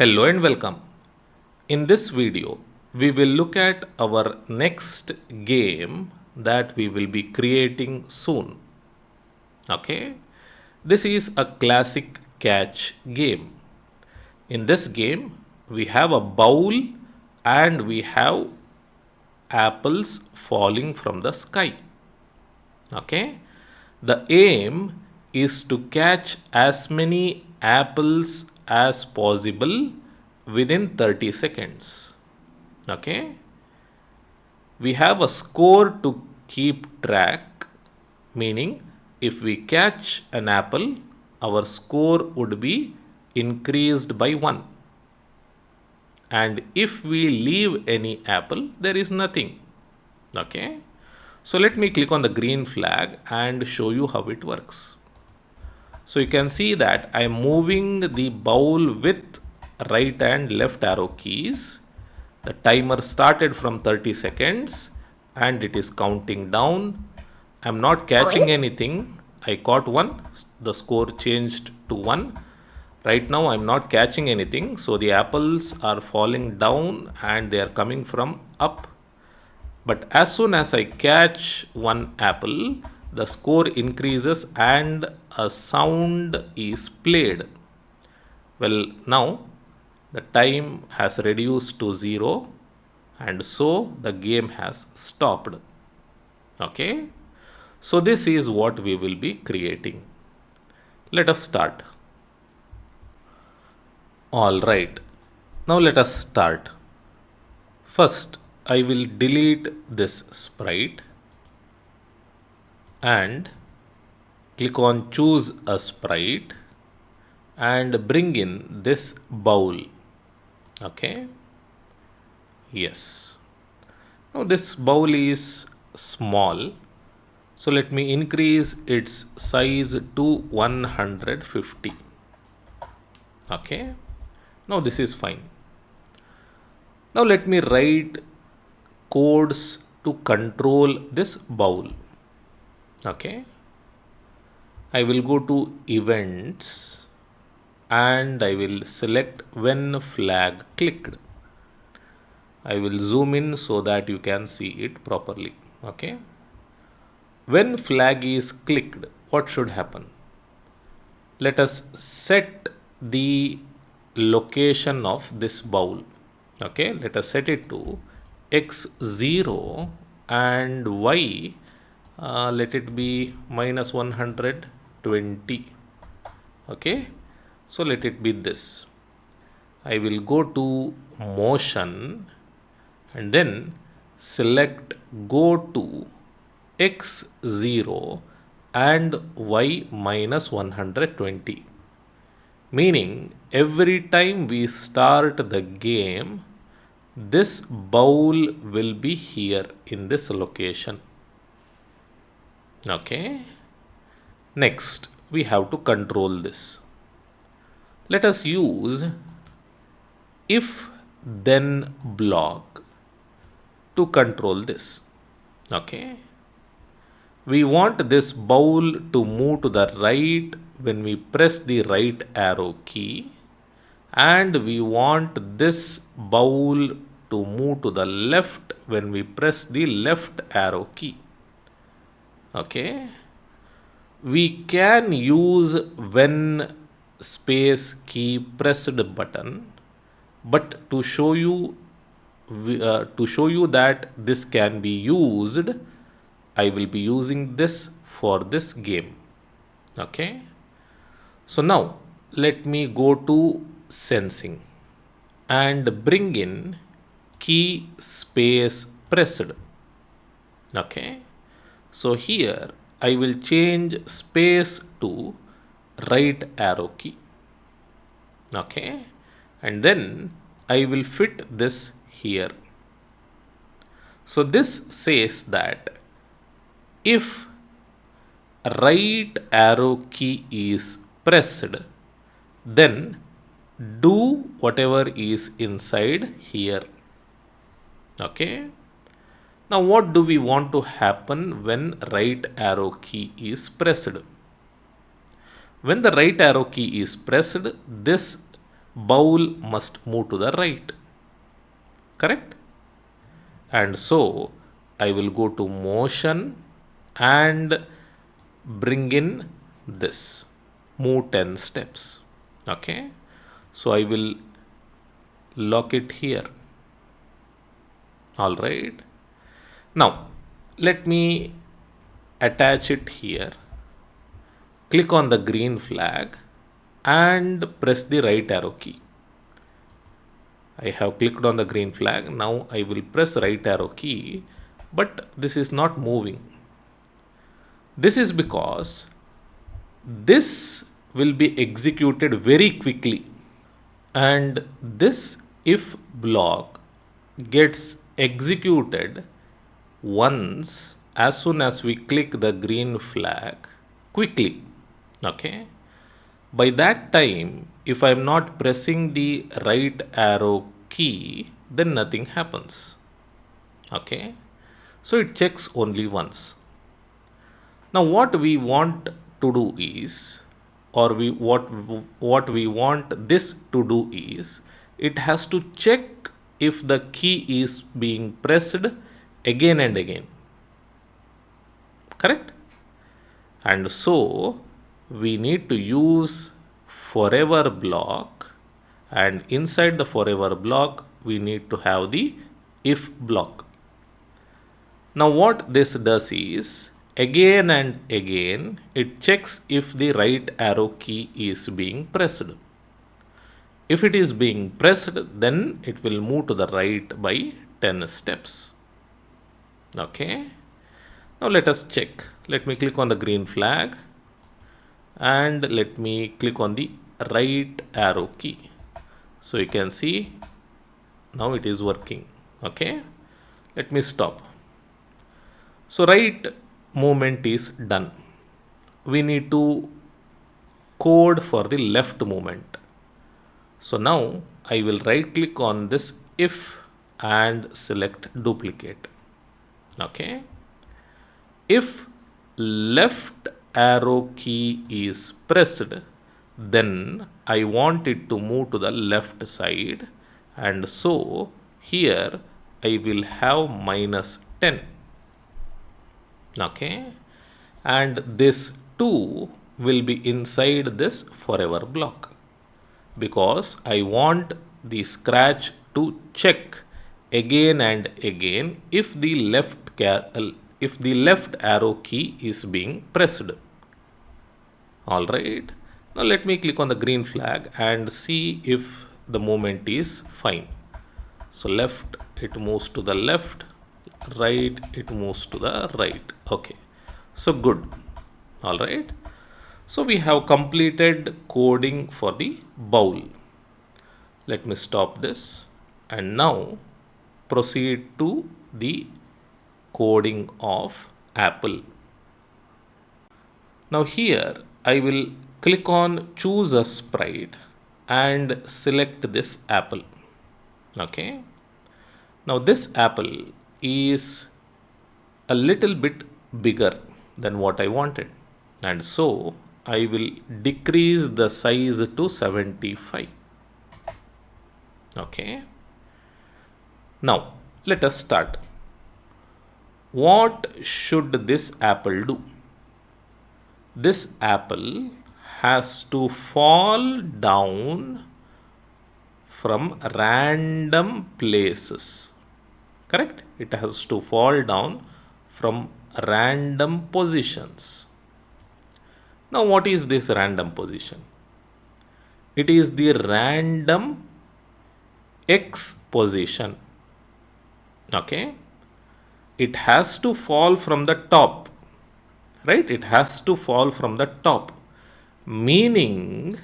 Hello and welcome. In this video, we will look at our next game that we will be creating soon. Okay? This is a classic catch game. In this game, we have a bowl and we have apples falling from the sky. Okay? The aim is to catch as many apples as possible within 30 seconds. Okay? We have a score to keep track, meaning if we catch an apple, our score would be increased by 1. And if we leave any apple, there is nothing. Okay? So let me click on the green flag and show you how it works. So you can see that I am moving the bowl with right and left arrow keys. The timer started from 30 seconds and it is counting down. I am not catching anything. I caught one. The score changed to 1. Right now I am not catching anything. So the apples are falling down and they are coming from up. But as soon as I catch one apple, the score increases and a sound is played. Well, now the time has reduced to 0 and so the game has stopped. Okay? So this is what we will be creating. Let us start. Alright, now let us start. First, I will delete this sprite and click on choose a sprite and bring in this bowl. Okay? Yes. Now this bowl is small. So let me increase its size to 150. Okay? Now this is fine. Now let me write codes to control this bowl. Okay? I will go to events and I will select when flag clicked. I will zoom in so that you can see it properly. Okay? When flag is clicked, what should happen? Let us set the location of this bowl. Okay, let us set it to x0 and y, let it be minus 120. Okay, so let it be this. I will go to motion and then select go to x0 and y minus 120. Meaning every time we start the game, this bowl will be here in this location. Okay. Next, we have to control this. Let us use if then block to control this. Okay. We want this bowl to move to the right when we press the right arrow key, and we want this bowl to move to the left when we press the left arrow key. Okay. We can use when space key pressed button, but to show you that this can be used, I will be using this for this game. Okay. So now let me go to sensing and bring in key space pressed. Okay. So here I will change space to right arrow key. Okay. And then I will fit this here. So this says that if right arrow key is pressed, then do whatever is inside here. Okay. Now what do we want to happen when right arrow key is pressed? When the right arrow key is pressed, this bowl must move to the right. Correct? And so I will go to motion and bring in this. Move 10 steps. Okay? So I will lock it here. All right. Now let me attach it here. Click on the green flag and press the right arrow key. I have clicked on the green flag. Now I will press right arrow key, but this is not moving. This is because this will be executed very quickly, and this if block gets executed once as soon as we click the green flag quickly. Okay, by that time, if I'm not pressing the right arrow key, then nothing happens. Okay, so it checks only once. Now what we want to do is, or what we want this to do is, it has to check if the key is being pressed again and again. Correct? And so we need to use forever block, and inside the forever block we need to have the if block. Now what this does is, again and again it checks if the right arrow key is being pressed. If it is being pressed, then it will move to the right by 10 steps. Okay. Now let us check. Let me click on the green flag and let me click on the right arrow key. So you can see now it is working. Okay. Let me stop. So right movement is done. We need to code for the left movement. So now I will right click on this if and select duplicate. Okay. If left arrow key is pressed, then I want it to move to the left side, and so here I will have -10. Okay, and this 2 will be inside this forever block, because I want the scratch to check again and again if the left arrow key is being pressed. All right, now let me click on the green flag and see if the movement is fine. So left, it moves to the left, right, it moves to the right. Okay, so good. All right, so we have completed coding for the bowl. Let me stop this and now proceed to the coding of apple. Now here I will click on choose a sprite and select this apple. Okay, now this apple is a little bit bigger than what I wanted, and so I will decrease the size to 75. Okay, now let us start. What should this apple do? This apple has to fall down from random places. Correct? It has to fall down from random positions. Now what is this random position? It is the random X position. Okay, it has to fall from the top, right? It has to fall from the top, meaning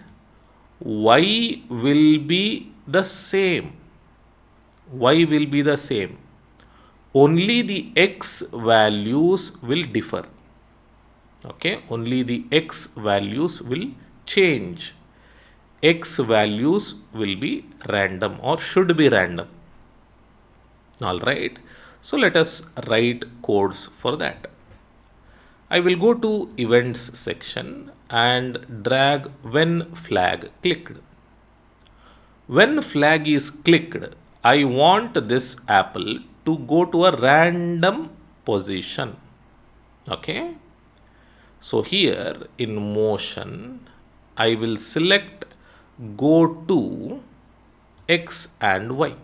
Y will be the same. Y will be the same. Only the X values will differ. Okay, only the X values will change. X values will be random or should be random. All right, so let us write codes for that. I will go to events section and drag when flag clicked. When flag is clicked, I want this apple to go to a random position. Okay. So here in motion, I will select go to X and Y.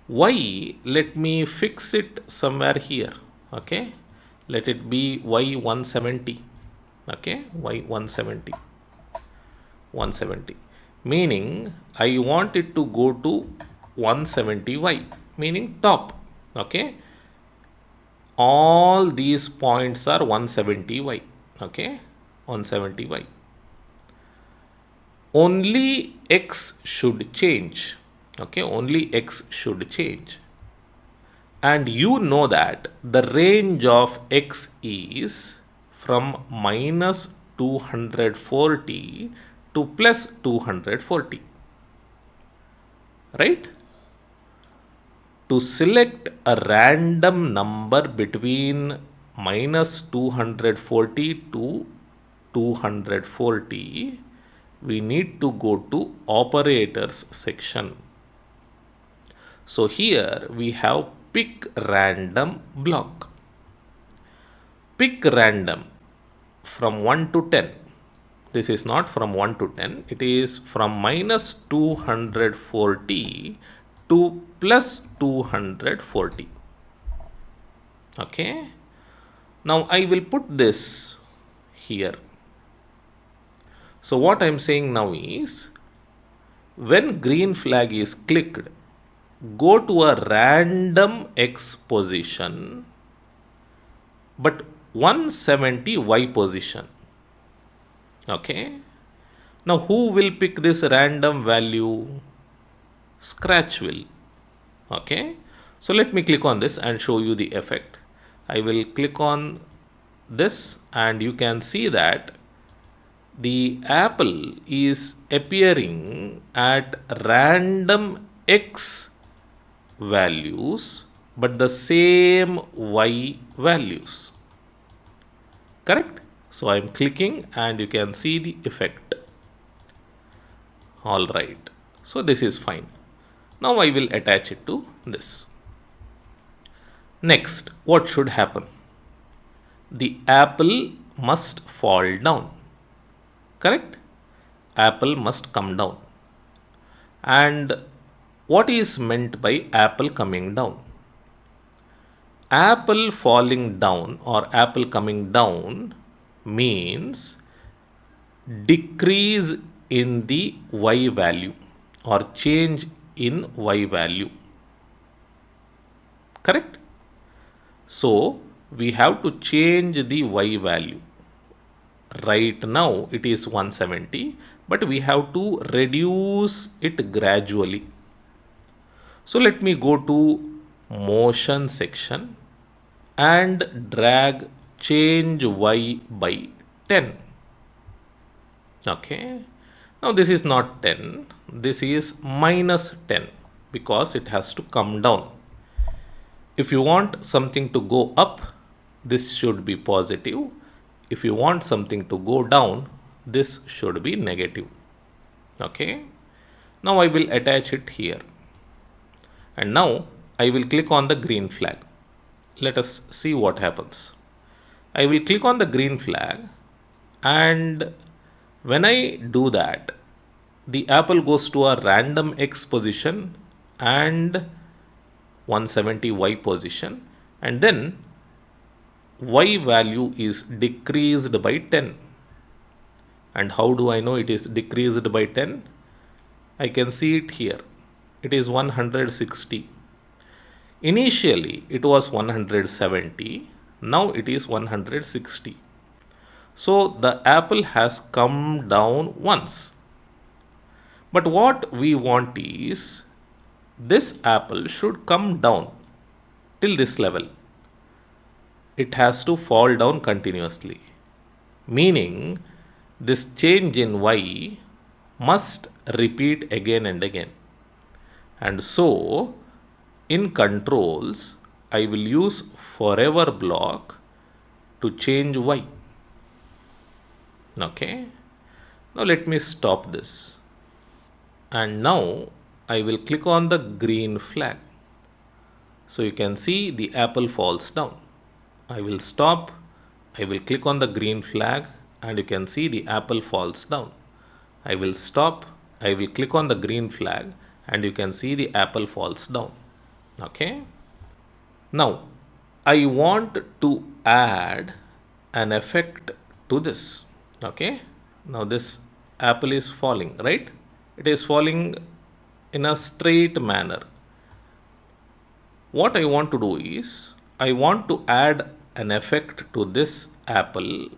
Y, let me fix it somewhere here. Okay. Let it be Y 170. Okay. Y 170. 170. Meaning I want it to go to 170Y. Meaning top. Okay. All these points are 170Y. Okay. 170Y. Only X should change. Okay. Only X should change. And you know that the range of X is from minus 240 to plus 240. Right? To select a random number between minus 240 to 240, we need to go to operators section. So here we have pick random block. Pick random from 1 to 10. This is not from 1 to 10. It is from minus 240 to plus 240. Okay. Now I will put this here. So what I am saying now is, when green flag is clicked, go to a random X position, but 170Y position. Okay. Now who will pick this random value? Scratch will. Okay. So let me click on this and show you the effect. I will click on this and you can see that the apple is appearing at random X values but the same Y values. Correct? So I am clicking and you can see the effect. Alright. So this is fine. Now I will attach it to this. Next, what should happen? The apple must fall down. Correct? Apple must come down. And what is meant by apple coming down? Apple falling down or apple coming down means decrease in the Y value or change in Y value. Correct? So we have to change the Y value. Right now it is 170, but we have to reduce it gradually. So let me go to motion section and drag change Y by 10. Okay. Now this is not 10, this is minus 10 because it has to come down. If you want something to go up, this should be positive. If you want something to go down, this should be negative. Okay. Now I will attach it here. And now I will click on the green flag. Let us see what happens. I will click on the green flag, and when I do that, the apple goes to a random X position and 170Y position, and then Y value is decreased by 10. And how do I know it is decreased by 10? I can see it here. It is 160. Initially it was 170. Now it is 160. So the apple has come down once. But what we want is this apple should come down till this level. It has to fall down continuously. Meaning this change in Y must repeat again and again. And so in controls, I will use forever block to change Y. Okay. Now let me stop this. And now I will click on the green flag. So you can see the apple falls down. I will stop. I will click on the green flag and you can see the apple falls down. I will stop. I will click on the green flag and you can see the apple falls down. Okay. Now I want to add an effect to this. Okay. Now this apple is falling, right? It is falling in a straight manner. What I want to do is, I want to add an effect to this apple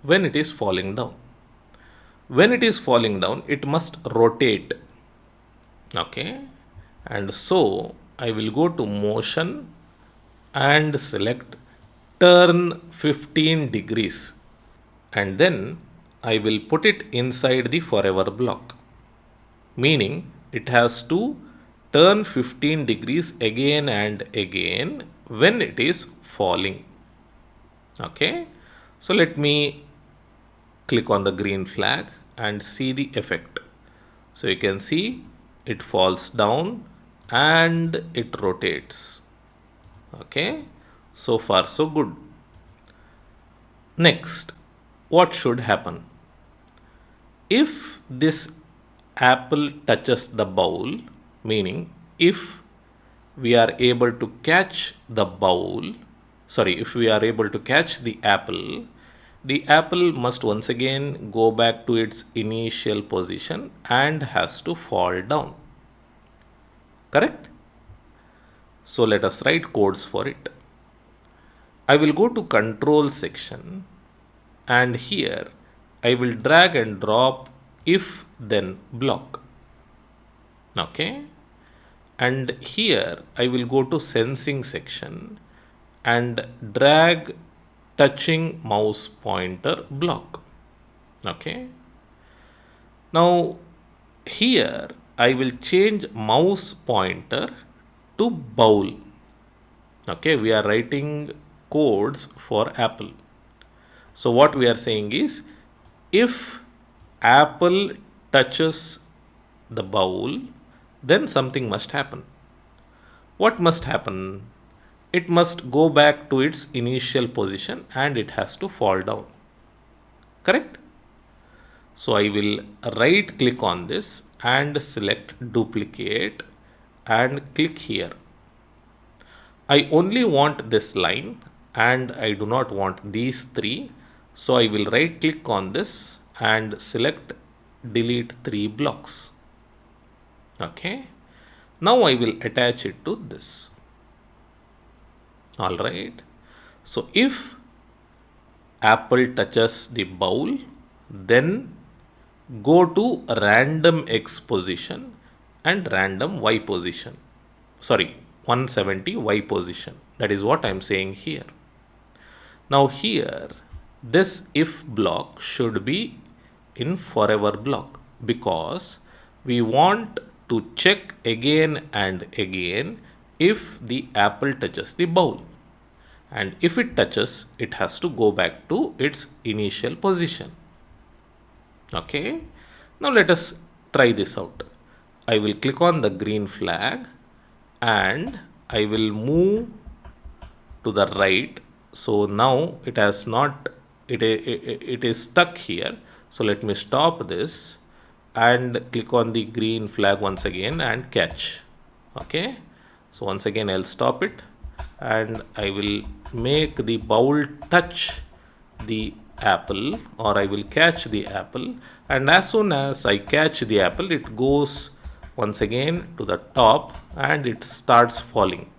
when it is falling down. When it is falling down, it must rotate. Okay. And so I will go to motion and select turn 15 degrees. And then I will put it inside the forever block. Meaning it has to turn 15 degrees again and again when it is falling. Okay. So let me click on the green flag and see the effect. So you can see it falls down and it rotates. Okay. So far so good. Next, what should happen? If this apple touches the bowl, meaning if we are able to catch the bowl, if we are able to catch the apple must once again go back to its initial position and has to fall down. Correct? So let us write codes for it. I will go to control section and here I will drag and drop if then block. Okay. And here I will go to sensing section and drag touching mouse pointer block. Okay. Now here I will change mouse pointer to bowl. Okay, we are writing codes for apple. So what we are saying is, if apple touches the bowl, then something must happen. What must happen? It must go back to its initial position and it has to fall down. Correct? So I will right click on this and select duplicate and click here. I only want this line and I do not want these three. So I will right click on this and select delete 3 blocks. Okay. Now I will attach it to this. Alright. So if apple touches the bowl, then go to random X position and random Y position. 170 Y position. That is what I am saying here. Now here, this if block should be in forever block because we want to check again and again if the apple touches the bowl. And if it touches, it has to go back to its initial position. Okay. Now let us try this out. I will click on the green flag and I will move to the right. So now it has not, it is stuck here. So let me stop this and click on the green flag once again and catch. Okay. So once again I'll stop it and I will make the bowl touch the apple, or I will catch the apple, and as soon as I catch the apple, it goes once again to the top and it starts falling.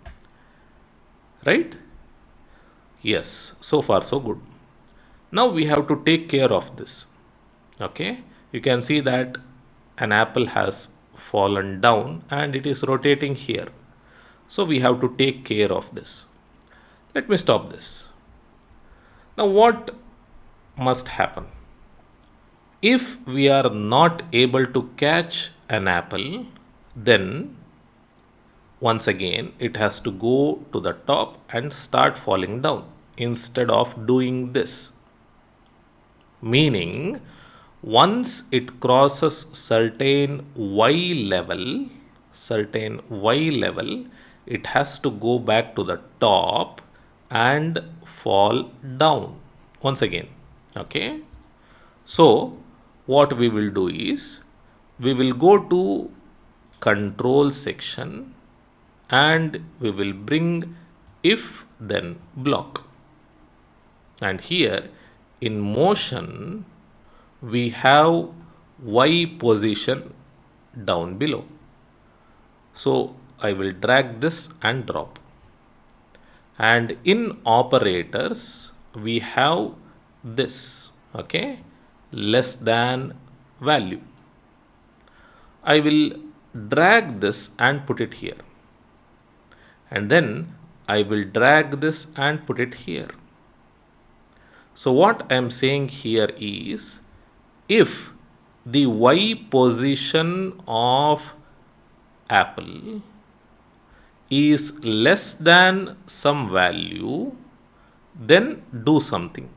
Right? Yes, so far so good. Now we have to take care of this. Okay, you can see that an apple has fallen down and it is rotating here. So we have to take care of this. Let me stop this. Now what must happen? If we are not able to catch an apple, then once again it has to go to the top and start falling down instead of doing this. Meaning, Once it crosses certain y level, it has to go back to the top and fall down once again. Okay, so what we will do is we will go to control section and we will bring if then block, and here in motion we have y position down below. So I will drag this and drop, and in operators we have this, okay, less than value. I will drag this and put it here, and then I will drag this and put it here. So what I am saying here is, if the y position of apple is less than some value, then do something.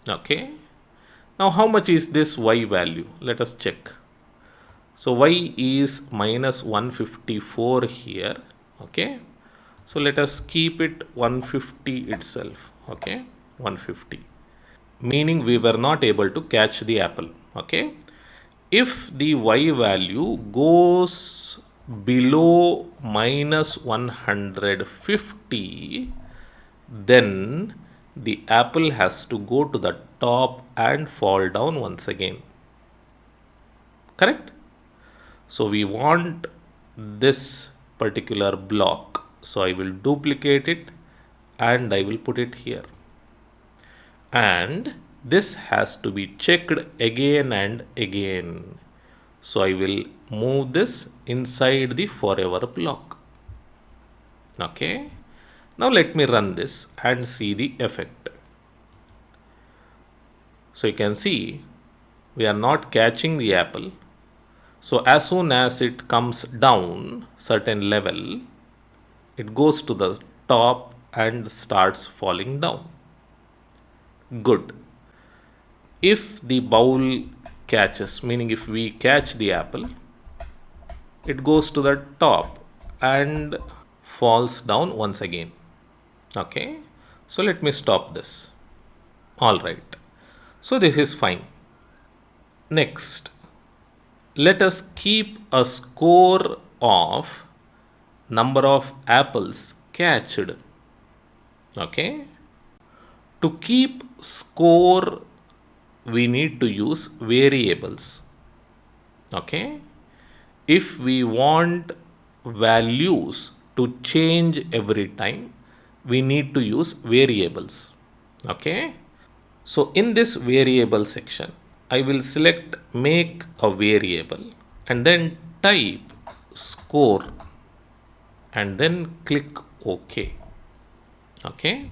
Okay, now how much is this y value? Let us check. So y is minus 154 here. Okay, so let us keep it 150 itself. Okay, 150, meaning we were not able to catch the apple. Okay, if the y value goes below minus 150, then the apple has to go to the top and fall down once again. Correct? So we want this particular block. So I will duplicate it and I will put it here. And this has to be checked again and again. So I will move this inside the forever block. Okay. Now let me run this and see the effect. So you can see we are not catching the apple. So as soon as it comes down certain level, it goes to the top and starts falling down. Good. If the bowl catches, meaning if we catch the apple, it goes to the top and falls down once again. Okay, so let me stop this. All right, so this is fine. Next, let us keep a score of number of apples catched. Okay, to keep score we need to use variables. Okay, if we want values to change every time, we need to use variables. Okay, so in this variable section I will select make a variable and then type score and then click OK. Okay,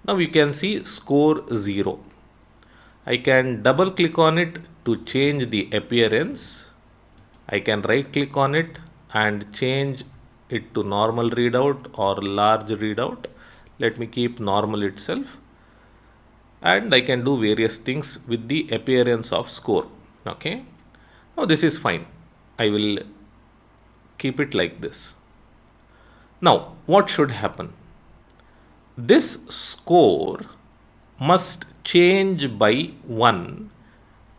now you can see score 0. I can double click on it to change the appearance. I can right click on it and change it to normal readout or large readout. Let me keep normal itself. And I can do various things with the appearance of score. Okay. Now this is fine. I will keep it like this. Now what should happen? This score must change by 1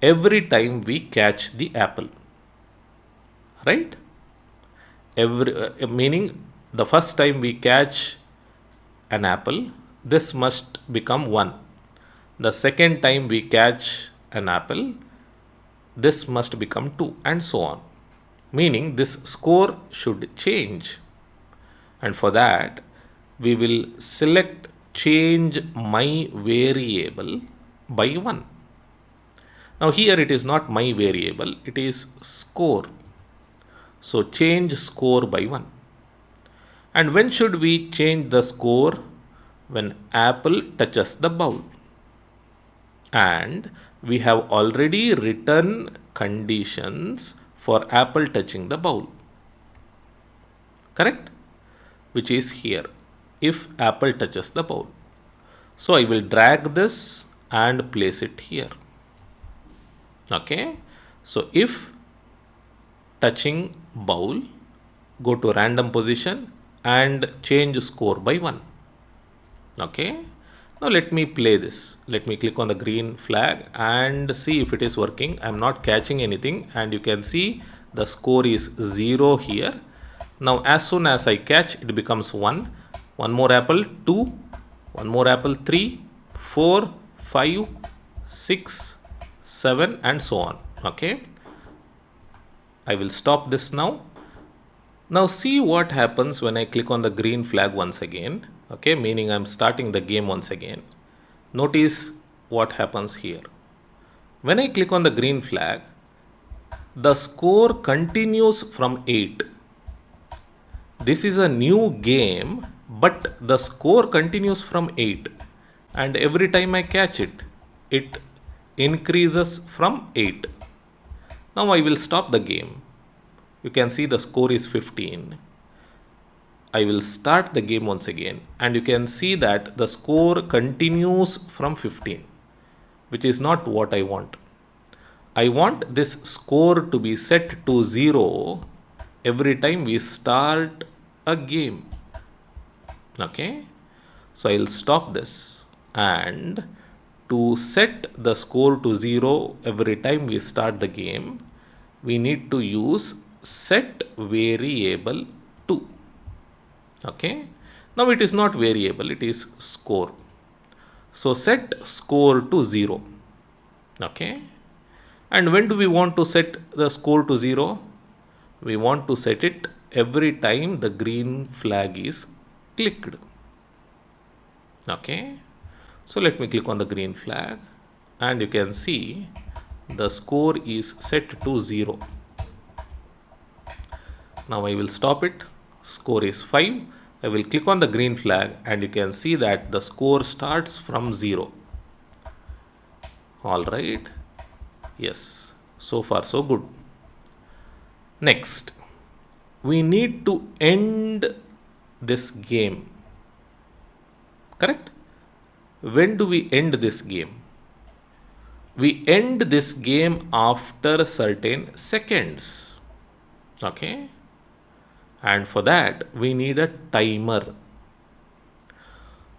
every time we catch the apple. Right? Meaning the first time we catch an apple, this must become 1. The second time we catch an apple, this must become 2, and so on. Meaning this score should change. And for that, we will select change my variable by 1. Now here it is not my variable, it is score. So change score by 1. And when should we change the score? When apple touches the bowl. And we have already written conditions for apple touching the bowl. Correct? Which is here. If apple touches the bowl. So I will drag this and place it here. Okay. So if touching bowl, go to random position and change score by 1. Okay. Now let me play this. Let me click on the green flag and see if it is working. I'm not catching anything, and you can see the score is 0 here. Now as soon as I catch, it becomes 1. One more apple, 2. One more apple, 3, 4, 5, 6, 7, and so on. Okay. I will stop this now. Now see what happens when I click on the green flag once again. Okay, meaning I'm starting the game once again. Notice what happens here. When I click on the green flag, the score continues from 8. This is a new game, but the score continues from 8. And every time I catch it, it increases from 8. Now I will stop the game. You can see the score is 15. I will start the game once again, and you can see that the score continues from 15, which is not what I want. I want this score to be set to 0 every time we start a game. Okay, so I'll stop this, and to set the score to 0 every time we start the game, we need to use set variable to. Okay, now it is not variable, it is score. So set score to 0. Okay, and when do we want to set the score to 0? We want to set it every time the green flag is clicked. Okay, so let me click on the green flag, and you can see the score is set to 0. Now I will stop it. Score is 5. I will click on the green flag, and you can see that the score starts from 0. All right. Yes, so far so good. Next, we need to end this game. Correct? When do we end this game? We end this game after certain seconds. Okay? And for that, we need a timer.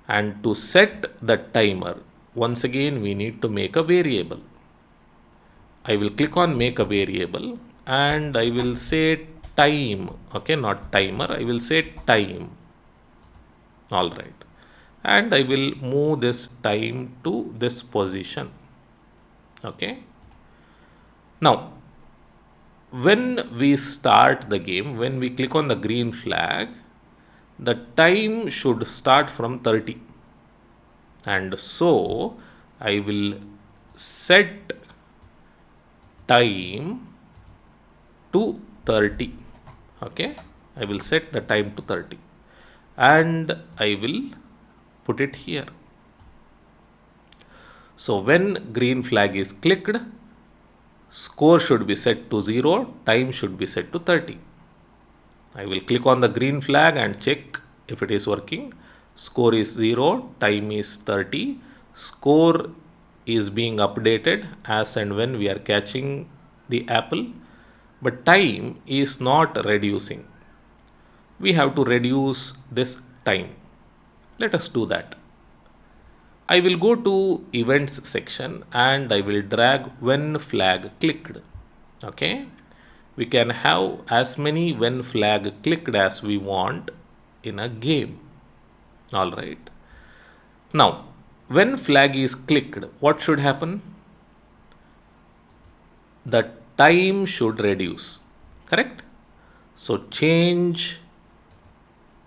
And to set the timer, once again, we need to make a variable. I will click on make a variable, and I will say time. Okay, not timer, I will say time. All right. And I will move this time to this position. Okay. Now, when we start the game, when we click on the green flag, the time should start from 30. And so I will set time to 30. Okay, I will set the time to 30, and I will put it here. So when green flag is clicked, score should be set to 0, time should be set to 30. I will click on the green flag and check if it is working. Score is 0, time is 30. Score is being updated as and when we are catching the apple, but time is not reducing. We have to reduce this time. Let us do that. I will go to events section, and I will drag when flag clicked. Okay, we can have as many when flag clicked as we want in a game. All right. Now, when flag is clicked, what should happen? The time should reduce. Correct? So change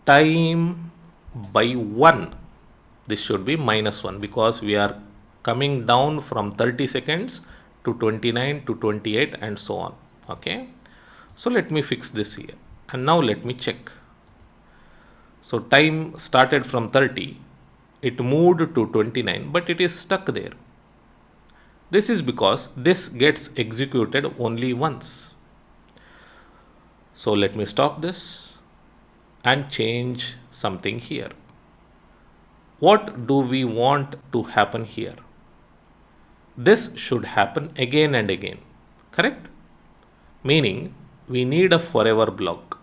time by 1. This should be -1 because we are coming down from 30 seconds to 29 to 28 and so on. Okay. So let me fix this here, and now let me check. So time started from 30, it moved to 29, but it is stuck there. This is because this gets executed only once. So let me stop this and change something here. What do we want to happen here? this should happen again and again, correct? Meaning we need a forever block.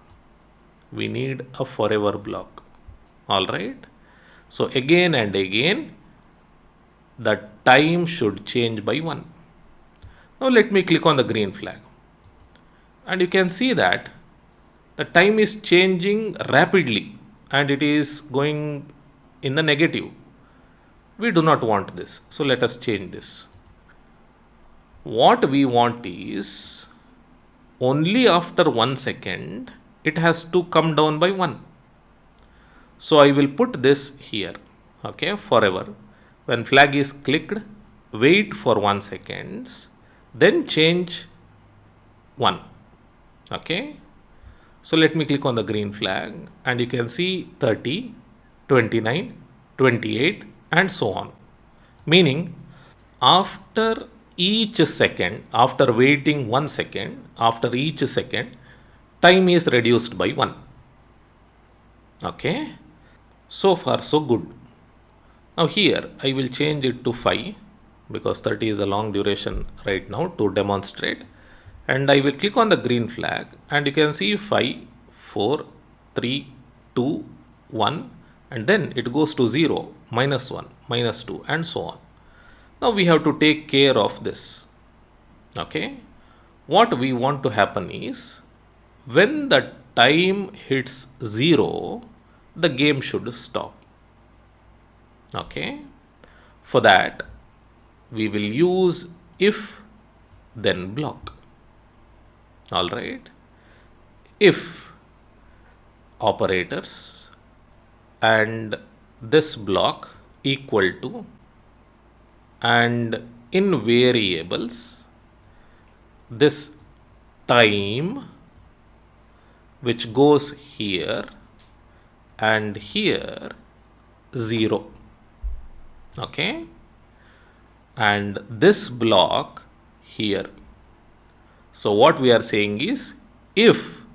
We need a forever block. All right. So again and again, the time should change by 1. Now let me click on the green flag. And you can see that the time is changing rapidly and it is going in the negative. We do not want this. So let us change this. What we want is only after 1 second it has to come down by 1. So I will put this here, okay, forever. When flag is clicked, wait for 1 second, then change 1, okay. So let me click on the green flag and you can see 30, 29, 28 and so on. Meaning after each second, after waiting 1 second, after each second, time is reduced by 1. Okay. So far so good. Now here I will change it to 5 because 30 is a long duration right now to demonstrate. And I will click on the green flag and you can see 5, 4, 3, 2, 1 and then it goes to 0, -1, -2 and so on. Now we have to take care of this. Okay. What we want to happen is when the time hits 0, the game should stop. Okay. For that, we will use if then block. All right. If operators and this block equal to and in variables this time which goes here and here 0, okay, and this block here. So what we are saying is if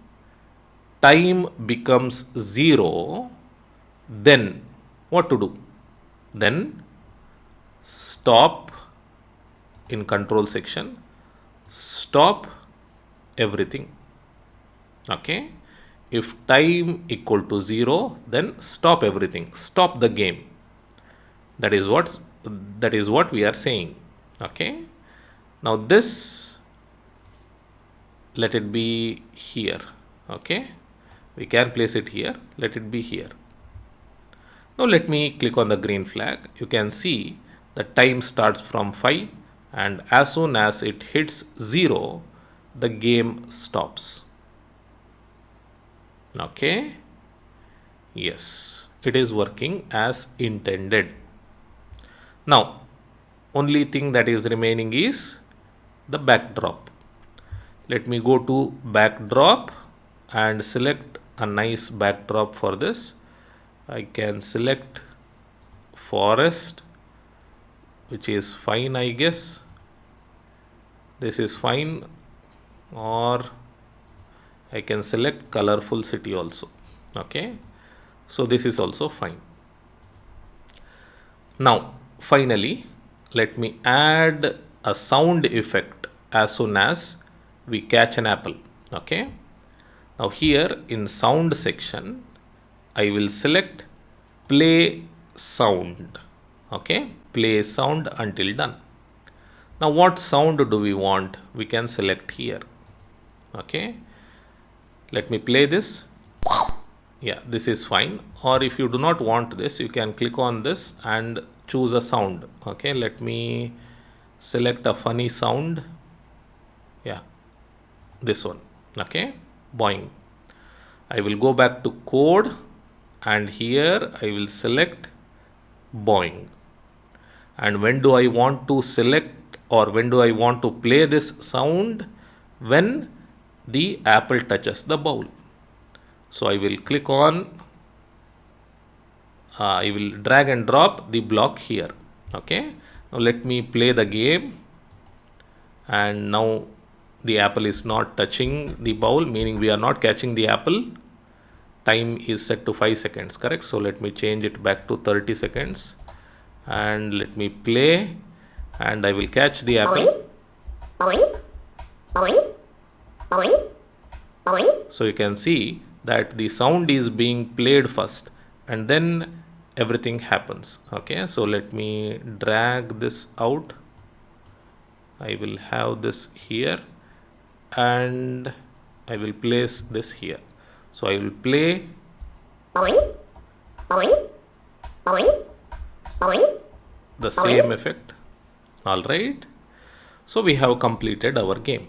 time becomes 0, then what to do? Then stop in control section, stop everything. Okay. If time equal to 0, then stop everything, stop the game. That is what we are saying. Okay. Now this, let it be here. Okay. We can place it here. Let it be here. Now let me click on the green flag. You can see the time starts from 5 and as soon as it hits 0, the game stops. Okay. Yes, it is working as intended. Now, only thing that is remaining is the backdrop. Let me go to backdrop and select a nice backdrop for this. I can select forest, which is fine, I guess. This is fine, or I can select colorful city also. Okay. So this is also fine. Now, finally, let me add a sound effect as soon as we catch an apple. Okay. Now here in sound section, I will select play sound. Okay. Play sound until done. Now what sound do we want? We can select here. Okay. Let me play this. Yeah, this is fine. Or if you do not want this, you can click on this and choose a sound. Okay, let me select a funny sound. Yeah, this one. Okay, boing. I will go back to code and here I will select boing. And when do I want to select or when do I want to play this sound? When the apple touches the bowl. So I will click on, I will drag and drop the block here. Okay. Now let me play the game. And now the apple is not touching the bowl, meaning we are not catching the apple. Time is set to 5 seconds, correct? So let me change it back to 30 seconds. And let me play. and I will catch the apple. So you can see that the sound is being played first and then everything happens. Okay, so let me drag this out. I will have this here and I will place this here. So I will play the same effect. All right. So we have completed our game.